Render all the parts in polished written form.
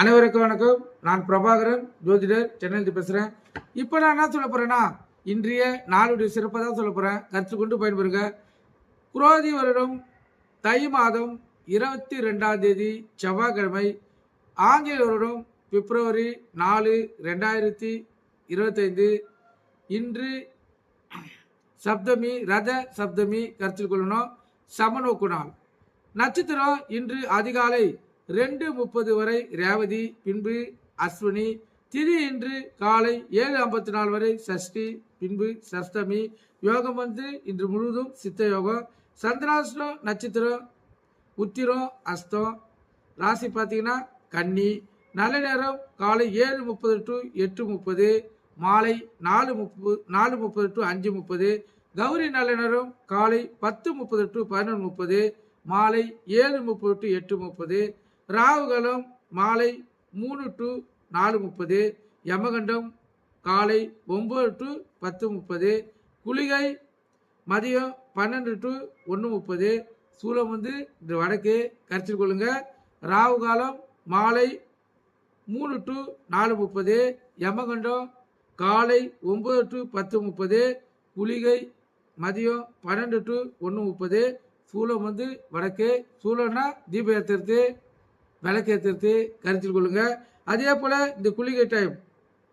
அனைவருக்கும் வணக்கம். நான் பிரபாகரன், ஜோதிடர், சென்னையிலிருந்து பேசுகிறேன். இப்போ நான் என்ன சொல்ல போகிறேன்னா, இன்றைய நாளுடைய சிறப்பை தான் சொல்ல போகிறேன். கற்றுக்கொண்டு பயன்பெறுங்க. குரோதி வருடம் தை மாதம் 22ஆம் தேதி செவ்வாய்க்கிழமை, ஆங்கில வருடம் பிப்ரவரி 4, 2025. இன்று சப்தமி, ரத சப்தமி கருத்தில் கொள்ளணும். சமநோக்கு நாள். நட்சத்திரம் இன்று அதிகாலை 2:30 வரை ரேவதி, பின்பு அஸ்வினி. திதி இன்று காலை 7:54 வரை சஷ்டி, பின்பு சஷ்டமி. யோகம் இன்று முழுவதும் சித்த யோகம். சந்திராஷ்டம் நட்சத்திரம் உத்திரம், அஸ்தம். ராசி பார்த்தீங்கன்னா கன்னி. நல்ல நேரம் காலை 7:30 to 8:30, மாலை 4:30 to 5:30. கௌரி நல்ல நேரம் காலை 10:30 to 11:30, மாலை 7:30 to 8:30. ராகுகாலம் மாலை 3 to 4:30. யமகண்டம் காலை 9 to 10:30. குளிகை மதியம் 12 to 1:30. சூலம் இந்த வடக்கே கருத்தில் கொள்ளுங்க. ராகுகாலம் மாலை 3 to 4:30. யமகண்டம் காலை 9 to 10:30. குளிகை மதியம் 12 to 1:30. சூலம் வடக்கே. சூலம்னா தீபம் ஏற்றுறது, விளக்கு ஏற்றுறது கருத்தில் கொள்ளுங்க. அதே போல் இந்த குளிகை டைம்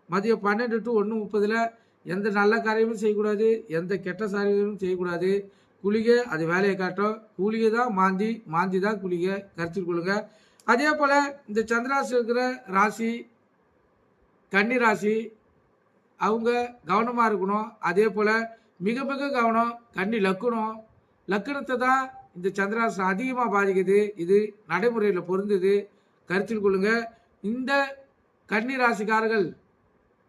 மதியம் 12 to 1:30 எந்த நல்ல காரியமும் செய்யக்கூடாது, எந்த கெட்ட காரியமும் செய்யக்கூடாது. குளிகை அது வேலையை காட்டும். குளிகை தான் மாந்தி தான் குளிகை கருத்தில் கொள்ளுங்க. அதே போல் இந்த சந்திராசி இருக்கிற ராசி கன்னி ராசி, அவங்க கவனமாக இருக்கணும். அதே போல் மிக மிக கவனம் கன்னி லக்கணத்தை தான் இந்த சந்திராசம் அதிகமாக பாதிக்குது. இது நடைமுறையில் பொருந்துது கருத்தில் கொள்ளுங்க. இந்த கன்னி ராசிக்காரர்கள்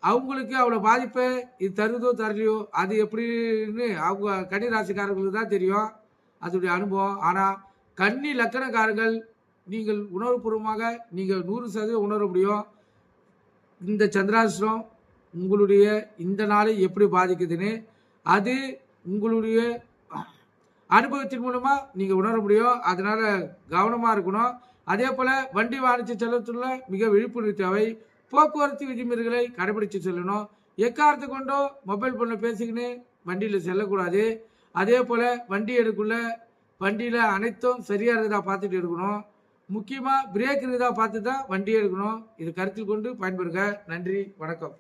அவங்களுக்கு அவ்வளோ பாதிப்பை இது தருதோ தரலையோ அது எப்படின்னு அவங்க கன்னி ராசிக்காரர்களுக்கு தான் தெரியும், அதோடைய அனுபவம். ஆனால் கன்னி லக்கணக்காரர்கள் நீங்கள் உணர்வுபூர்வமாக நீங்கள் 100% உணர முடியும் இந்த சந்திராசிரம் உங்களுடைய இந்த நாளை எப்படி பாதிக்குதுன்னு. அது உங்களுடைய அனுபவத்தின் மூலமா நீங்க உணர முடியும். அதனால கவனமா இருக்கணும். அதே போல வண்டி வாணிஜ செல்லத்துள்ள மிக விழிப்புணர்வு தேவை. போக்குவரத்து விதிமுறைகளை கடைபிடிச்சு செல்லணும். எக்காரத்தை கொண்டோ மொபைல் போன்ல பேசிக்கின்னு வண்டியில் செல்லக்கூடாது. அதே போல வண்டி எடுக்குள்ள வண்டியில அனைத்தும் சரியா இருக்குதா பார்த்துட்டு எடுக்கணும். முக்கியமா பிரேக் இருக்குதா பார்த்து தான் வண்டி எடுக்கணும். இது கருத்தில் கொண்டு பயன்பெறுங்க. நன்றி, வணக்கம்.